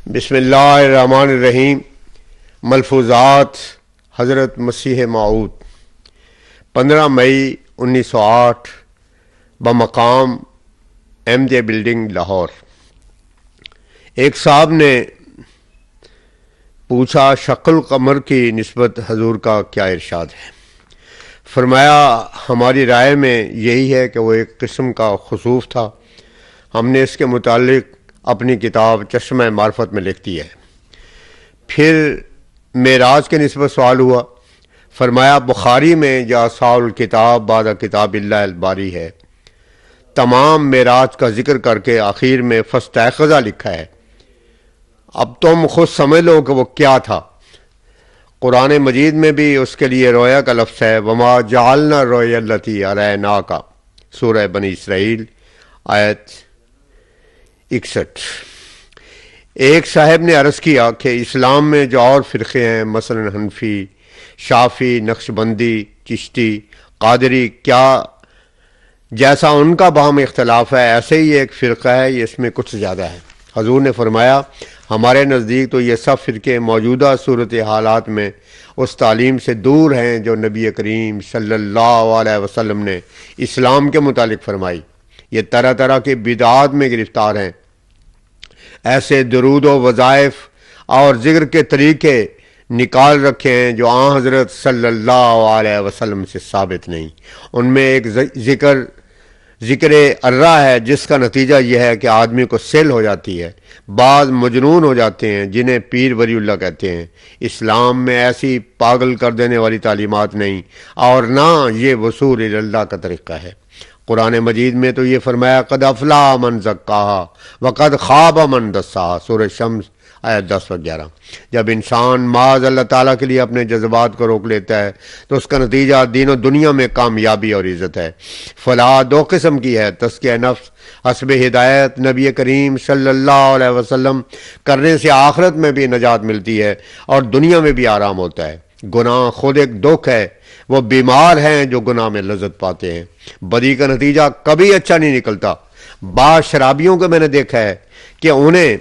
بسم اللہ الرحمن الرحیم۔ ملفوظات حضرت مسیح موعود 15 مئی 1908 بمقام ایم جے بلڈنگ لاہور۔ ایک صاحب نے پوچھا شق القمر کی نسبت حضور کا کیا ارشاد ہے؟ فرمایا ہماری رائے میں یہی ہے کہ وہ ایک قسم کا خسوف تھا۔ ہم نے اس کے متعلق اپنی کتاب چشمہ معرفت میں لکھ دی ہے۔ پھر معراج کے نسبت سوال ہوا۔ فرمایا بخاری میں جا سال الکتاب بعد کتاب اللہ الباری ہے، تمام معراج کا ذکر کر کے آخر میں فاستيقظ لکھا ہے۔ اب تم خود سمجھ لو کہ وہ کیا تھا۔ قرآن مجید میں بھی اس کے لیے رویا کا لفظ ہے، وما جعلنا الرؤيا التي أريناك، سورہ بنی اسرائیل آیت 61۔ ایک صاحب نے عرض کیا کہ اسلام میں جو اور فرقے ہیں، مثلا حنفی، شافعی، نقشبندی، چشتی، قادری، کیا جیسا ان کا باہم اختلاف ہے ایسے ہی ایک فرقہ ہے، اس میں کچھ زیادہ ہے۔ حضور نے فرمایا ہمارے نزدیک تو یہ سب فرقے موجودہ صورت حالات میں اس تعلیم سے دور ہیں جو نبی کریم صلی اللہ علیہ وسلم نے اسلام کے متعلق فرمائی۔ یہ طرح طرح کے بدعات میں گرفتار ہیں۔ ایسے درود و وظائف اور ذکر کے طریقے نکال رکھے ہیں جو آن حضرت صلی اللہ علیہ وسلم سے ثابت نہیں۔ ان میں ایک ذکر ارہ ہے جس کا نتیجہ یہ ہے کہ آدمی کو سل ہو جاتی ہے، بعض مجنون ہو جاتے ہیں جنہیں پیر ولی اللہ کہتے ہیں۔ اسلام میں ایسی پاگل کر دینے والی تعلیمات نہیں، اور نہ یہ وصول الی اللہ کا طریقہ ہے۔ قرآن مجید میں تو یہ فرمایا قد افلح من زکاہا وقد خاب من دساہا، سورہ شمس آیت 10 و 11۔ جب انسان معاذ اللہ تعالیٰ کے لیے اپنے جذبات کو روک لیتا ہے تو اس کا نتیجہ دین و دنیا میں کامیابی اور عزت ہے۔ فلاح دو قسم کی ہے، تزکیہ نفس حسب ہدایت نبی کریم صلی اللہ علیہ وسلم کرنے سے آخرت میں بھی نجات ملتی ہے اور دنیا میں بھی آرام ہوتا ہے۔ گناہ خود ایک دکھ ہے، وہ بیمار ہیں جو گناہ میں لذت پاتے ہیں۔ بدی کا نتیجہ کبھی اچھا نہیں نکلتا۔ بعض شرابیوں کو میں نے دیکھا ہے کہ انہیں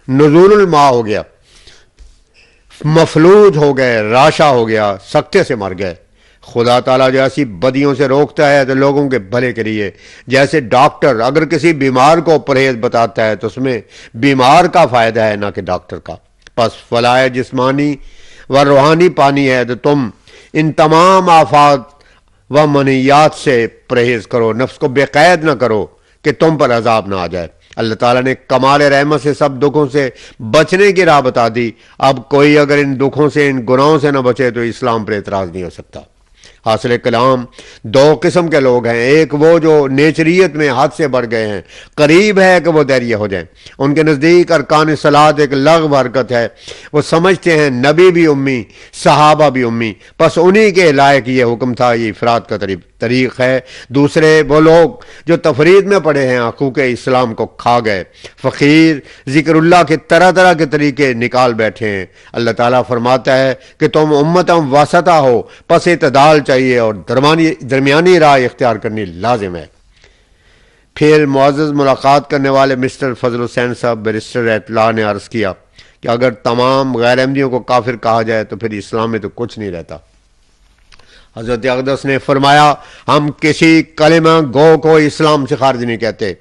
نزول الماء ہو گیا، مفلوج ہو گئے، راشا ہو گیا، سکتے سے مر گئے۔ خدا تعالیٰ جو ایسی بدیوں سے روکتا ہے تو لوگوں کے بھلے کے لیے، جیسے ڈاکٹر اگر کسی بیمار کو پرہیز بتاتا ہے تو اس میں بیمار کا فائدہ ہے نہ کہ ڈاکٹر کا۔ پس فلاح جسمانی و روحانی پانی ہے تو تم ان تمام آفات و منیات سے پرہیز کرو، نفس کو بے قید نہ کرو کہ تم پر عذاب نہ آ جائے۔ اللہ تعالیٰ نے کمال رحمت سے سب دکھوں سے بچنے کی راہ بتا دی۔ اب کوئی اگر ان دکھوں سے، ان گناہوں سے نہ بچے تو اسلام پر اعتراض نہیں ہو سکتا۔ حاصل کلام دو قسم کے لوگ ہیں، ایک وہ جو نیچریت میں حد سے بڑھ گئے ہیں، قریب ہے کہ وہ داریہ ہو جائیں۔ ان کے نزدیک ارکان صلاۃ ایک لغو حرکت ہے، وہ سمجھتے ہیں نبی بھی امی، صحابہ بھی امی، بس انہی کے لائق یہ حکم تھا، یہ افراد کا طریق ہے۔ دوسرے وہ لوگ جو تفرید میں پڑے ہیں، حقوق اسلام کو کھا گئے، فقیر ذکر اللہ کے طرح طرح کے طریقے نکال بیٹھے ہیں۔ اللہ تعالیٰ فرماتا ہے کہ تم امتم وسطہ ہو، پس اعتدال چاہیے اور درمیانی راہ اختیار کرنی لازم ہے۔ پھر معزز ملاقات کرنے والے مسٹر فضل حسین صاحب بیرسٹر اطلاع نے عرض کیا کہ اگر تمام غیر احمدیوں کو کافر کہا جائے تو پھر اسلام میں تو کچھ نہیں رہتا۔ حضرت اقدس نے فرمایا ہم کسی کلمہ گو کو اسلام سے خارج نہیں کہتے،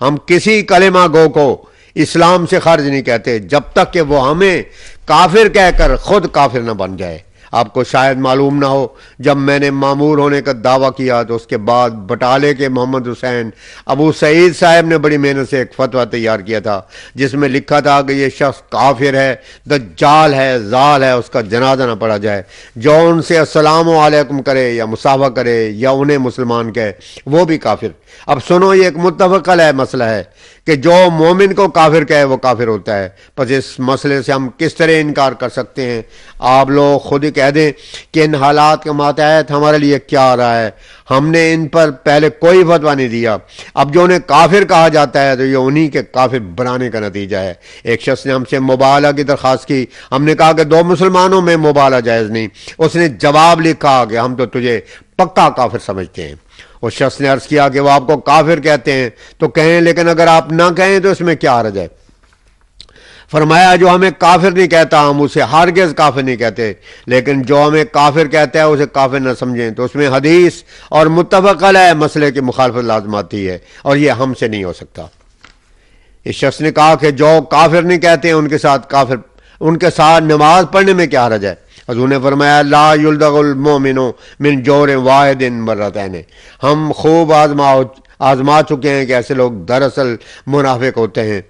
ہم کسی کلمہ گو کو اسلام سے خارج نہیں کہتے جب تک کہ وہ ہمیں کافر کہہ کر خود کافر نہ بن جائے۔ آپ کو شاید معلوم نہ ہو، جب میں نے معمور ہونے کا دعویٰ کیا تو اس کے بعد بٹالے کے محمد حسین ابو سعید صاحب نے بڑی محنت سے ایک فتویٰ تیار کیا تھا جس میں لکھا تھا کہ یہ شخص کافر ہے، دجال ہے، زال ہے، اس کا جنازہ نہ پڑھا جائے۔ جو ان سے السلام علیکم کرے یا مصافحہ کرے یا انہیں مسلمان کہے وہ بھی کافر۔ اب سنو، یہ ایک متفق علیہ مسئلہ ہے کہ جو مومن کو کافر کہے وہ کافر ہوتا ہے۔ پس اس مسئلے سے ہم کس طرح انکار کر سکتے ہیں؟ آپ لوگ خود ہی کہہ دیں کہ ان حالات کے ماتحت ہمارے لیے کیا آ رہا ہے۔ ہم نے ان پر پہلے کوئی فتویٰ نہیں دیا، اب جو انہیں کافر کہا جاتا ہے تو یہ انہی کے کافر بنانے کا نتیجہ ہے۔ ایک شخص نے ہم سے مبالغہ کی درخواست کی، ہم نے کہا کہ دو مسلمانوں میں مبالغہ جائز نہیں۔ اس نے جواب لکھا کہ ہم تو تجھے پکا کافر سمجھتے ہیں۔ اس شخص نے عرض کیا کہ وہ آپ کو کافر کہتے ہیں تو کہیں، لیکن اگر آپ نہ کہیں تو اس میں کیا حرج ہے؟ فرمایا جو ہمیں کافر نہیں کہتا ہم اسے ہرگز کافر نہیں کہتے، لیکن جو ہمیں کافر کہتا ہے اسے کافر نہ سمجھیں، تو اس میں حدیث اور متفق علیہ مسئلے کی مخالفت لازم آتی ہے، اور یہ ہم سے نہیں ہو سکتا۔ اس شخص نے کہا کہ جو کافر نہیں کہتے ان کے ساتھ نماز پڑھنے میں کیا حرج ہے؟ حضور نے فرمایا لا یلدغ المؤمن من جور واحد مرتين، ہم خوب آزما چکے ہیں کہ ایسے لوگ دراصل منافق ہوتے ہیں۔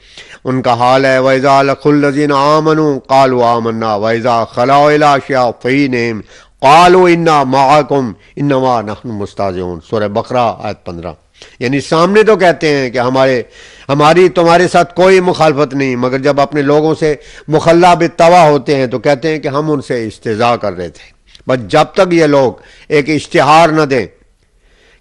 ان کا حال ہے وَإِذَا لَقُوا الَّذِينَ آمَنُوا قَالُوا آمَنَّا وَإِذَا خَلَوْا إِلَىٰ شَيَاطِينِهِمْ قَالُوا إِنَّا مَعَكُمْ إِنَّمَا نَحْنُ مُسْتَهْزِئُونَ، سورہ بقرہ آیت 15۔ یعنی سامنے تو کہتے ہیں کہ ہماری تمہارے ساتھ کوئی مخالفت نہیں، مگر جب اپنے لوگوں سے مخلہ بالطبع ہوتے ہیں تو کہتے ہیں کہ ہم ان سے استہزاء کر رہے تھے۔ بس جب تک یہ لوگ ایک اشتہار نہ دیں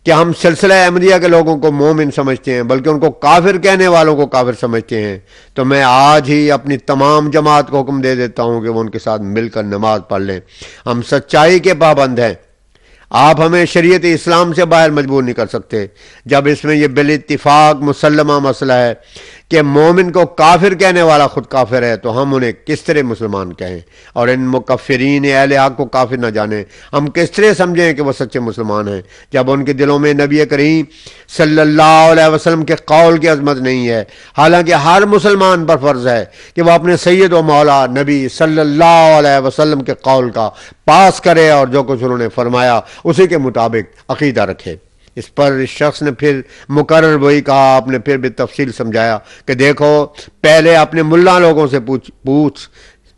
کہ ہم سلسلہ احمدیہ کے لوگوں کو مومن سمجھتے ہیں بلکہ ان کو کافر کہنے والوں کو کافر سمجھتے ہیں، تو میں آج ہی اپنی تمام جماعت کو حکم دے دیتا ہوں کہ وہ ان کے ساتھ مل کر نماز پڑھ لیں۔ ہم سچائی کے پابند ہیں، آپ ہمیں شریعت اسلام سے باہر مجبور نہیں کر سکتے۔ جب اس میں یہ بالاتفاق مسلمہ مسئلہ ہے کہ مومن کو کافر کہنے والا خود کافر ہے، تو ہم انہیں کس طرح مسلمان کہیں اور ان مکفرین اہل حق کو کافر نہ جانیں؟ ہم کس طرح سمجھیں کہ وہ سچے مسلمان ہیں جب ان کے دلوں میں نبی کریم صلی اللہ علیہ وسلم کے قول کی عظمت نہیں ہے؟ حالانکہ ہر مسلمان پر فرض ہے کہ وہ اپنے سید و مولا نبی صلی اللہ علیہ وسلم کے قول کا پاس کرے اور جو کچھ انہوں نے فرمایا اسی کے مطابق عقیدہ رکھے۔ اس پر اس شخص نے پھر مقرر وہی کہا، آپ نے پھر بھی تفصیل سمجھایا کہ دیکھو پہلے اپنے ملا لوگوں سے پوچھ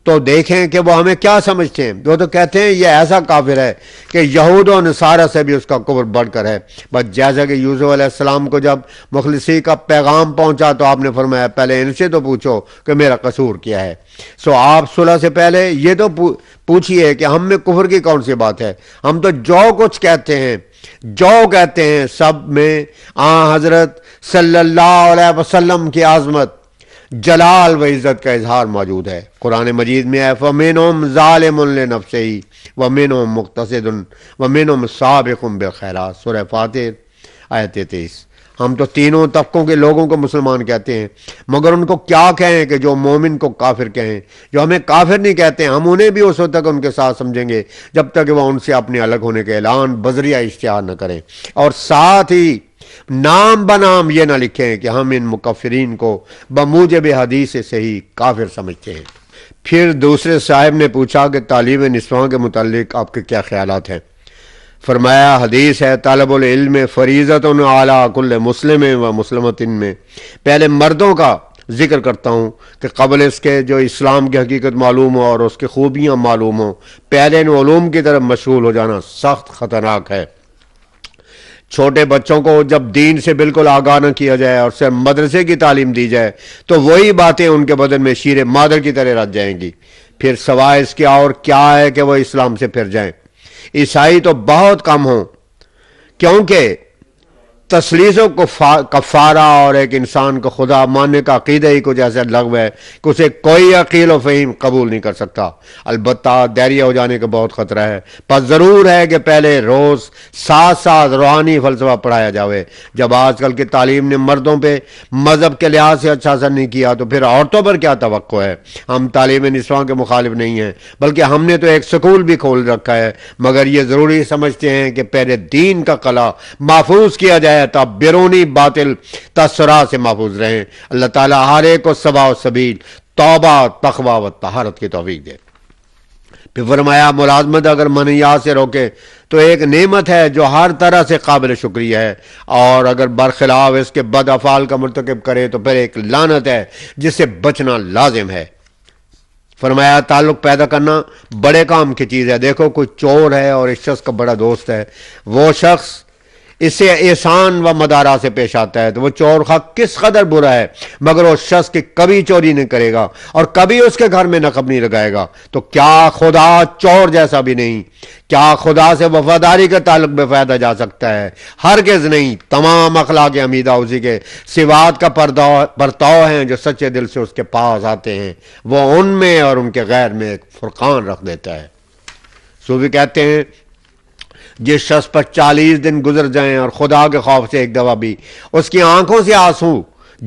تو دیکھیں کہ وہ ہمیں کیا سمجھتے ہیں۔ وہ تو کہتے ہیں یہ ایسا کافر ہے کہ یہود و نصارہ سے بھی اس کا کفر بڑھ کر ہے۔ بس جیسا کہ یوسف علیہ السلام کو جب مخلصی کا پیغام پہنچا تو آپ نے فرمایا پہلے ان سے تو پوچھو کہ میرا قصور کیا ہے۔ سو آپ صلح سے پہلے یہ تو پوچھئے کہ ہم میں کفر کی کون سی بات ہے؟ ہم تو جو کچھ کہتے ہیں سب میں حضرت صلی اللہ علیہ وسلم کی عظمت، جلال و عزت کا اظہار موجود ہے۔ قرآن مجید میں ہے فَمِنْهُمْ ظَالِمٌ لِنَفْسِهِ وَمِنْهُمْ مُقْتَصِدٌ وَمِنْهُمْ سَابِقٌ بِالْخَيْرَاتِ، سورہ فاتر آیت 33۔ ہم تو تینوں طبقوں کے لوگوں کو مسلمان کہتے ہیں، مگر ان کو کیا کہیں کہ جو مومن کو کافر کہیں؟ جو ہمیں کافر نہیں کہتے ہم انہیں بھی اس وقت تک ان کے ساتھ سمجھیں گے جب تک وہ ان سے اپنے الگ ہونے کے اعلان بذریعہ اشتہار نہ کریں، اور ساتھ ہی نام بنام یہ نہ لکھیں کہ ہم ان مکفرین کو بموجب حدیث سے ہی کافر سمجھتے ہیں۔ پھر دوسرے صاحب نے پوچھا کہ تعلیم نسواں کے متعلق آپ کے کیا خیالات ہیں؟ فرمایا حدیث ہے طالب العلم فریضۃ علی کل مسلم و مسلمۃ میں۔ پہلے مردوں کا ذکر کرتا ہوں کہ قبل اس کے جو اسلام کی حقیقت معلوم ہو اور اس کی خوبیاں معلوم ہوں، پہلے ان علوم کی طرف مشغول ہو جانا سخت خطرناک ہے۔ چھوٹے بچوں کو جب دین سے بالکل آگاہ نہ کیا جائے اور صرف مدرسے کی تعلیم دی جائے تو وہی باتیں ان کے بدن میں شیر مادر کی طرح رچ جائیں گی۔ پھر سوائے اس کے اور کیا ہے کہ وہ اسلام سے پھر جائیں۔ عیسائی تو بہت کم ہوں، کیونکہ تسلیث و کفارہ اور ایک انسان کو خدا ماننے کا عقیدہ ہی کچھ ایسا لغو ہے کہ اسے کوئی عقیل و فہیم قبول نہیں کر سکتا۔ البتہ دائریہ ہو جانے کا بہت خطرہ ہے، پر ضرور ہے کہ پہلے روز ساتھ روحانی فلسفہ پڑھایا جاوے۔ جب آج کل کی تعلیم نے مردوں پہ مذہب کے لحاظ سے اچھا اثر نہیں کیا تو پھر عورتوں پر کیا توقع ہے؟ ہم تعلیم نسواں کے مخالف نہیں ہیں، بلکہ ہم نے تو ایک سکول بھی کھول رکھا ہے، مگر یہ ضروری سمجھتے ہیں کہ پہلے دین کا قلعہ محفوظ کیا جائے تب بیرونی باطل تاثرات سے محفوظ رہیں۔ اللہ تعالیٰ ہر ایک کو صبا و سبیل، توبہ، تقوی و طہارت کی توفیق دے۔ پھر فرمایا ملازمت اگر منہیات سے روکے تو ایک نعمت ہے جو ہر طرح سے قابل شکریہ ہے، اور اگر برخلاف اس کے بد افعال کا مرتکب کرے تو پھر ایک لعنت ہے جس سے بچنا لازم ہے۔ فرمایا تعلق پیدا کرنا بڑے کام کی چیز ہے۔ دیکھو کوئی چور ہے اور اس شخص کا بڑا دوست ہے، وہ شخص اس سے احسان و مدارا سے پیش آتا ہے تو وہ چور خواہ کس قدر برا ہے، مگر وہ شخص کی کبھی چوری نہیں کرے گا اور کبھی اس کے گھر میں نقب نہیں لگائے گا، تو کیا خدا چور جیسا بھی نہیں؟ کیا خدا سے وفاداری کا تعلق بے فائدہ جا سکتا ہے؟ ہرگز نہیں۔ تمام اخلاق حمیدہ اسی کے صفات کا برتاؤ ہیں جو سچے دل سے اس کے پاس آتے ہیں، وہ ان میں اور ان کے غیر میں ایک فرقان رکھ دیتا ہے۔ صوفی کہتے ہیں جس شخص پر 40 دن گزر جائیں اور خدا کے خوف سے ایک دفعہ بھی اس کی آنکھوں سے آنسو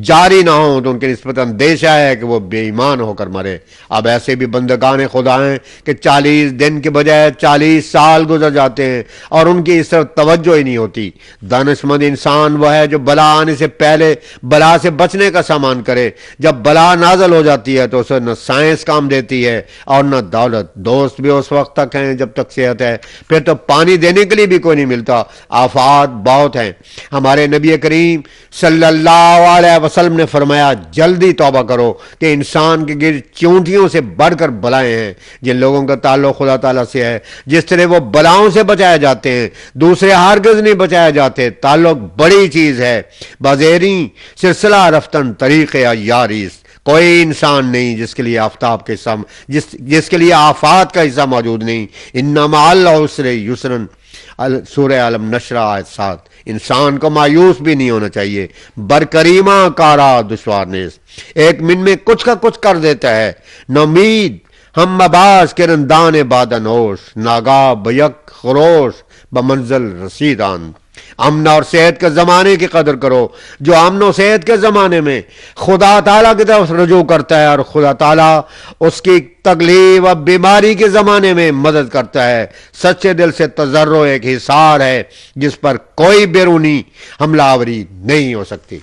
جاری نہ ہوں تو ان کے نسبت اندیشہ ہے کہ وہ بے ایمان ہو کر مرے۔ اب ایسے بھی بندگان خدا ہیں کہ 40 دن کے بجائے 40 سال گزر جاتے ہیں اور ان کی اس طرف توجہ ہی نہیں ہوتی۔ دانشمند انسان وہ ہے جو بلا آنے سے پہلے بلا سے بچنے کا سامان کرے۔ جب بلا نازل ہو جاتی ہے تو اسے نہ سائنس کام دیتی ہے اور نہ دولت۔ دوست بھی اس وقت تک ہیں جب تک صحت ہے، پھر تو پانی دینے کے لیے بھی کوئی نہیں ملتا۔ آفات بہت ہیں۔ ہمارے نبی کریم صلی اللہ علیہ وسلم نے فرمایا جلدی توبہ کرو کہ انسان کے گرد چونٹیوں سے بڑھ کر بلائیں ہیں۔ جن لوگوں کا تعلق خدا تعالیٰ سے ہے، جس طرح وہ بلاؤں سے بچائے جاتے ہیں، دوسرے ہرگز نہیں بچائے جاتے۔ تعلق بڑی چیز ہے۔ بازیریں سلسلہ رفتن طریق یاریس، کوئی انسان نہیں جس کے لیے آفتاب کے حصہ جس کے لیے آفات کا حصہ موجود نہیں۔ انما العسر یسرن، سورہ عالم نشرہ آیت 7۔ انسان کو مایوس بھی نہیں ہونا چاہیے۔ برکریمہ کارا دشوار نیز، ایک من میں کچھ کا کچھ کر دیتا ہے۔ نومید ہم مباز کے رندان بادنوش، ناگاہ بیک خروش بمنزل رسیدان۔ امن اور صحت کے زمانے کی قدر کرو۔ جو امن و صحت کے زمانے میں خدا تعالیٰ کی طرف رجوع کرتا ہے اور خدا تعالیٰ اس کی تکلیف و بیماری کے زمانے میں مدد کرتا ہے، سچے دل سے تضرع ایک حصار ہے جس پر کوئی بیرونی حملہ آوری نہیں ہو سکتی۔